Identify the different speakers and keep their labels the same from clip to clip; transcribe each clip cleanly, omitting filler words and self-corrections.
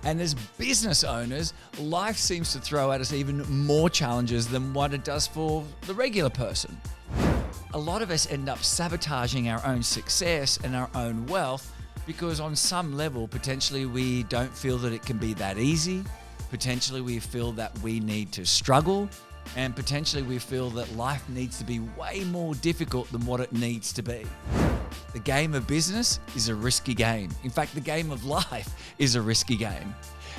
Speaker 1: And as business owners, life seems to throw at us even more challenges than what it does for the regular person. A lot of us end up sabotaging our own success and our own wealth because on some level, potentially we don't feel that it can be that easy. Potentially we feel that we need to struggle, and potentially we feel that life needs to be way more difficult than what it needs to be. The game of business is a risky game. In fact, the game of life is a risky game.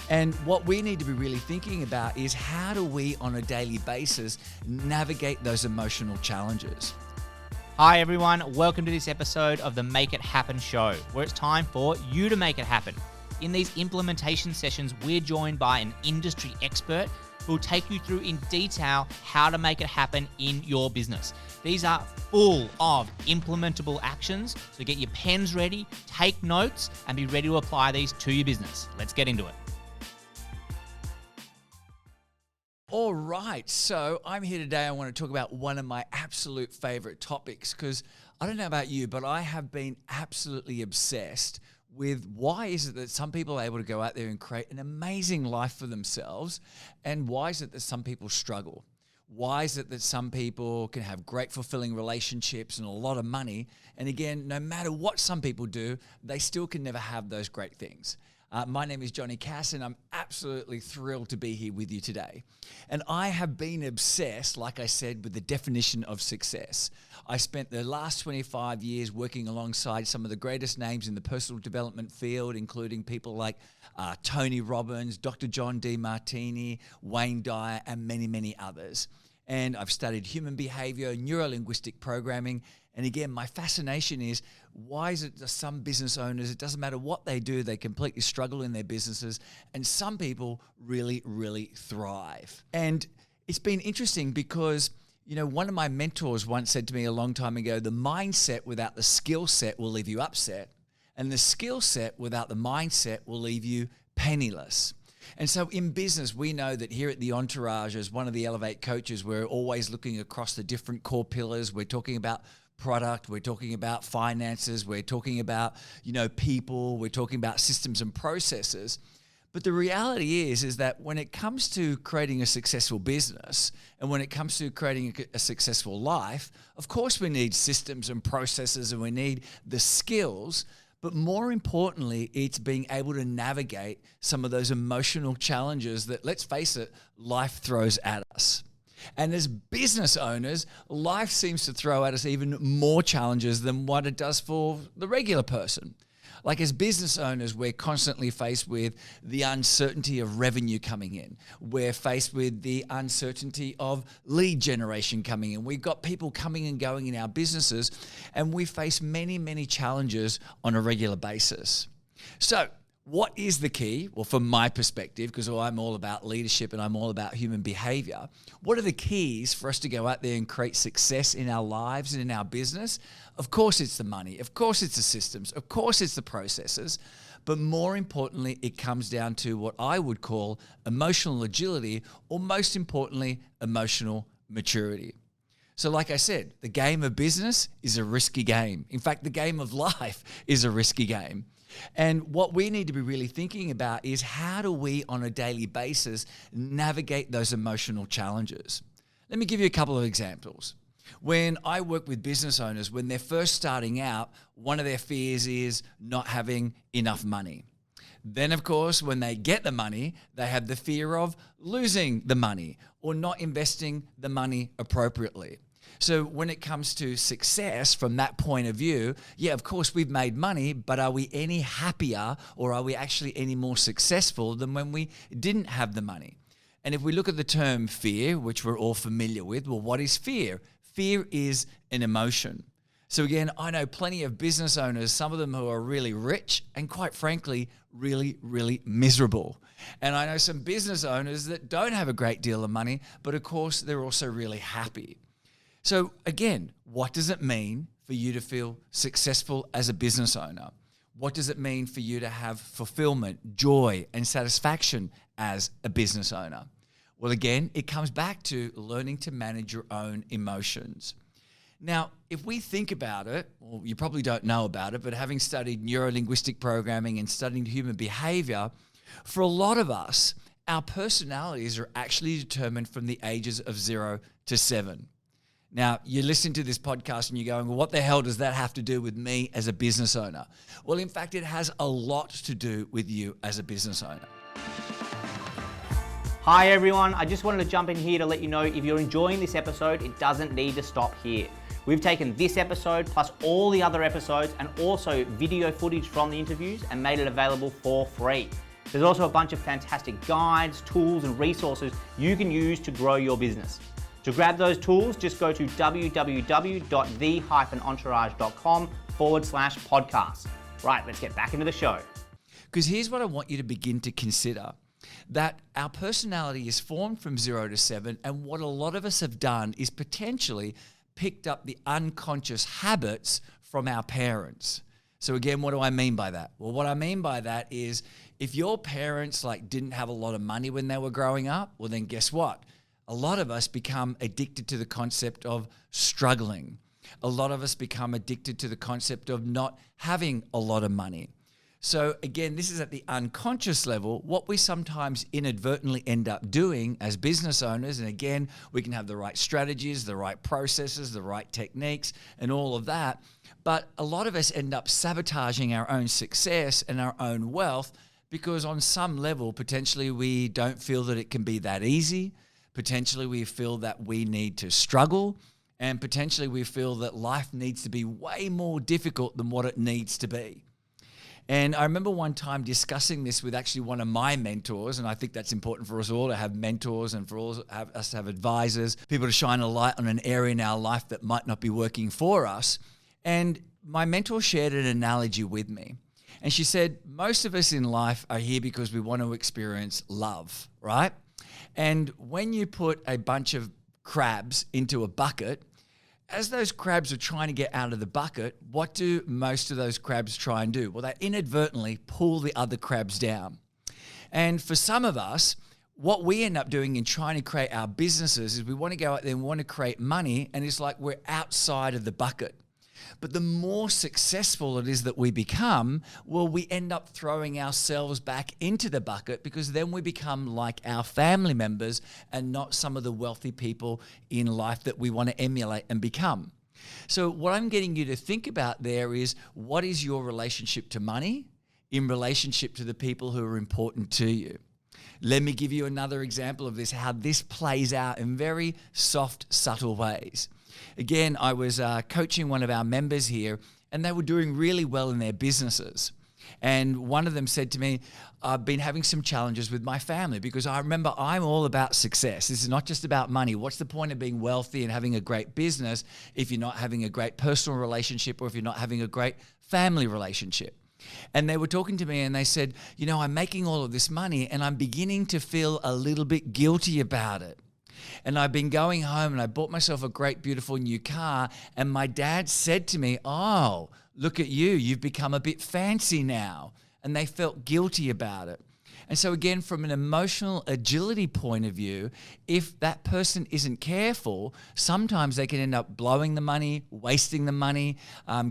Speaker 1: And what we need to be really thinking about is how do we on a daily basis navigate those emotional challenges?
Speaker 2: Hi everyone, welcome to this episode of the Make It Happen show, where it's time for you to make it happen. In these implementation sessions, we're joined by an industry expert who will take you through in detail how to make it happen in your business. These are full of implementable actions, so get your pens ready, take notes, and be ready to apply these to your business. Let's get into it.
Speaker 1: All right, so I'm here today. I want to talk about one of my absolute favorite topics because I don't know about you, but I have been absolutely obsessed with why is it that some people are able to go out there and create an amazing life for themselves, and why is it that some people struggle? Why is it that some people can have great fulfilling relationships and a lot of money, and again, no matter what some people do, they still can never have those great things? My name is Johnnie Cass, and I'm absolutely thrilled to be here with you today. And I have been obsessed, like I said, with the definition of success. I spent the last 25 years working alongside some of the greatest names in the personal development field, including people like Tony Robbins, Dr. John Demartini, Wayne Dyer, and many, many others. And I've studied human behavior, neuro-linguistic programming. And again, my fascination is, why is it that some business owners, it doesn't matter what they do, they completely struggle in their businesses, and some people really, really thrive. And it's been interesting because, you know, one of my mentors once said to me a long time ago, the mindset without the skill set will leave you upset, and the skill set without the mindset will leave you penniless. And so in business, we know that here at the Entourage, as one of the Elevate coaches, we're always looking across the different core pillars. We're talking about product, we're talking about finances, we're talking about, people, we're talking about systems and processes. But the reality is that when it comes to creating a successful business and when it comes to creating a successful life, of course we need systems and processes and we need the skills. But more importantly, it's being able to navigate some of those emotional challenges that, let's face it, life throws at us. And as business owners, life seems to throw at us even more challenges than what it does for the regular person. Like as business owners, we're constantly faced with the uncertainty of revenue coming in. We're faced with the uncertainty of lead generation coming in. We've got people coming and going in our businesses, and we face many, many challenges on a regular basis. So, what is the key? Well, from my perspective, because I'm all about leadership and I'm all about human behavior, what are the keys for us to go out there and create success in our lives and in our business? Of course, it's the money. Of course, it's the systems. Of course, it's the processes. But more importantly, it comes down to what I would call emotional agility, or most importantly, emotional maturity. So like I said, the game of business is a risky game. In fact, the game of life is a risky game. And what we need to be really thinking about is how do we on a daily basis navigate those emotional challenges? Let me give you a couple of examples. When I work with business owners, when they're first starting out, one of their fears is not having enough money. Then, of course, when they get the money, they have the fear of losing the money or not investing the money appropriately. So when it comes to success from that point of view, yeah, of course we've made money, but are we any happier or are we actually any more successful than when we didn't have the money? And if we look at the term fear, which we're all familiar with, well, what is fear? Fear is an emotion. So again, I know plenty of business owners, some of them who are really rich and quite frankly, really, really miserable. And I know some business owners that don't have a great deal of money, but of course they're also really happy. So again, what does it mean for you to feel successful as a business owner? What does it mean for you to have fulfillment, joy, and satisfaction as a business owner? Well, again, it comes back to learning to manage your own emotions. Now, if we think about it, well, you probably don't know about it, but having studied neuro-linguistic programming and studying human behavior, For a lot of us, our personalities are actually determined from the ages of 0 to 7. Now, you're listening to this podcast and you're going, well, what the hell does that have to do with me as a business owner? Well, in fact, it has a lot to do with you as a business owner.
Speaker 2: Hi everyone, I just wanted to jump in here to let you know if you're enjoying this episode, it doesn't need to stop here. We've taken this episode plus all the other episodes and also video footage from the interviews and made it available for free. There's also a bunch of fantastic guides, tools and resources you can use to grow your business. To grab those tools, just go to www.the-entourage.com/podcast. Right, let's get back into the show.
Speaker 1: Because here's what I want you to begin to consider. That our personality is formed from 0 to 7, and what a lot of us have done is potentially picked up the unconscious habits from our parents. So again, what do I mean by that? Well, what I mean by that is if your parents didn't have a lot of money when they were growing up, well then guess what? A lot of us become addicted to the concept of struggling. A lot of us become addicted to the concept of not having a lot of money. So again, this is at the unconscious level, what we sometimes inadvertently end up doing as business owners. And again, we can have the right strategies, the right processes, the right techniques, and all of that. But a lot of us end up sabotaging our own success and our own wealth because on some level, potentially we don't feel that it can be that easy. Potentially we feel that we need to struggle. And potentially we feel that life needs to be way more difficult than what it needs to be. And I remember one time discussing this with actually one of my mentors, and I think that's important for us all to have mentors and for us to have advisors, people to shine a light on an area in our life that might not be working for us. And my mentor shared an analogy with me. And she said, most of us in life are here because we want to experience love, right? And when you put a bunch of crabs into a bucket, as those crabs are trying to get out of the bucket, what do most of those crabs try and do? Well, they inadvertently pull the other crabs down. And for some of us, what we end up doing in trying to create our businesses is we want to go out there and want to create money, and it's like we're outside of the bucket. But the more successful it is that we become, well, we end up throwing ourselves back into the bucket because then we become like our family members and not some of the wealthy people in life that we want to emulate and become. So what I'm getting you to think about there is, what is your relationship to money in relationship to the people who are important to you? Let me give you another example of this, how this plays out in very soft, subtle ways. Again, I was coaching one of our members here, and they were doing really well in their businesses. And one of them said to me, I've been having some challenges with my family because I remember I'm all about success. This is not just about money. What's the point of being wealthy and having a great business if you're not having a great personal relationship or if you're not having a great family relationship? And they were talking to me and they said, I'm making all of this money and I'm beginning to feel a little bit guilty about it. And I've been going home and I bought myself a great, beautiful new car. And my dad said to me, oh, look at you. You've become a bit fancy now. And they felt guilty about it. And so again, from an emotional agility point of view, if that person isn't careful, sometimes they can end up blowing the money, wasting the money,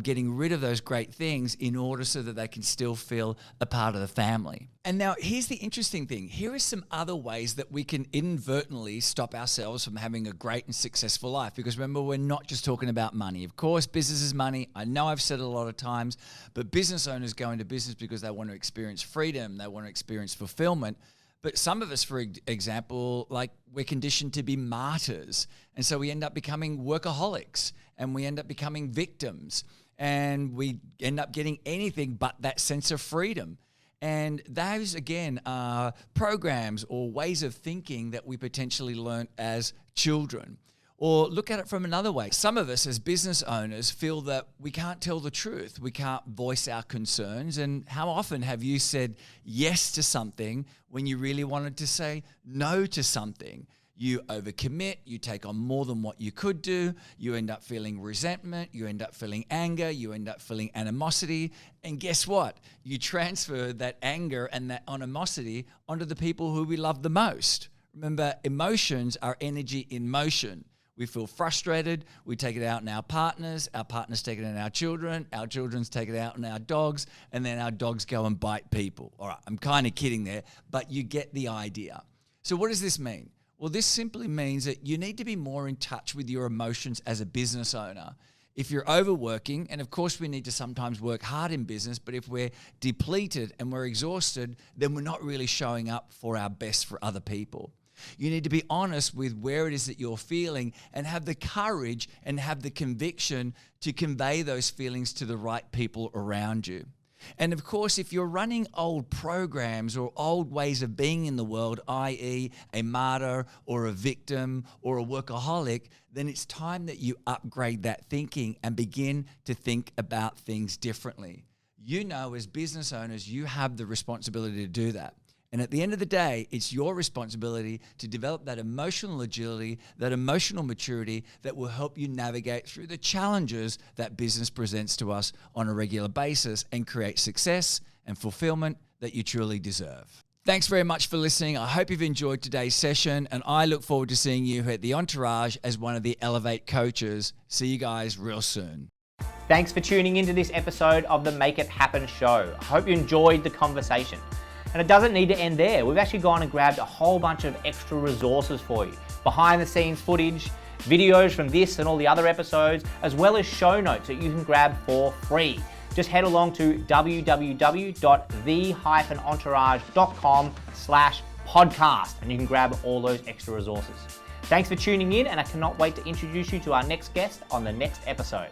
Speaker 1: getting rid of those great things in order so that they can still feel a part of the family. And now here's the interesting thing. Here are some other ways that we can inadvertently stop ourselves from having a great and successful life. Because remember, we're not just talking about money. Of course, business is money. I know I've said it a lot of times, but business owners go into business because they want to experience freedom. They want to experience fulfillment. But some of us, for example, we're conditioned to be martyrs. And so we end up becoming workaholics and we end up becoming victims and we end up getting anything but that sense of freedom. And those, again, are programs or ways of thinking that we potentially learnt as children. Or look at it from another way. Some of us as business owners feel that we can't tell the truth. We can't voice our concerns. And how often have you said yes to something when you really wanted to say no to something? You overcommit, you take on more than what you could do, you end up feeling resentment, you end up feeling anger, you end up feeling animosity, and guess what? You transfer that anger and that animosity onto the people who we love the most. Remember, emotions are energy in motion. We feel frustrated, we take it out on our partners take it out on our children's take it out on our dogs, and then our dogs go and bite people. All right, I'm kind of kidding there, but you get the idea. So what does this mean? Well, this simply means that you need to be more in touch with your emotions as a business owner. If you're overworking, and of course we need to sometimes work hard in business, but if we're depleted and we're exhausted, then we're not really showing up for our best for other people. You need to be honest with where it is that you're feeling and have the courage and have the conviction to convey those feelings to the right people around you. And of course, if you're running old programs or old ways of being in the world, i.e. a martyr or a victim or a workaholic, then it's time that you upgrade that thinking and begin to think about things differently. You know, as business owners, you have the responsibility to do that. And at the end of the day, it's your responsibility to develop that emotional agility, that emotional maturity that will help you navigate through the challenges that business presents to us on a regular basis and create success and fulfillment that you truly deserve. Thanks very much for listening. I hope you've enjoyed today's session, and I look forward to seeing you at the Entourage as one of the Elevate coaches. See you guys real soon.
Speaker 2: Thanks for tuning into this episode of the Make It Happen show. I hope you enjoyed the conversation. And it doesn't need to end there. We've actually gone and grabbed a whole bunch of extra resources for you. Behind the scenes footage, videos from this and all the other episodes, as well as show notes that you can grab for free. Just head along to www.the-entourage.com/podcast and you can grab all those extra resources. Thanks for tuning in, and I cannot wait to introduce you to our next guest on the next episode.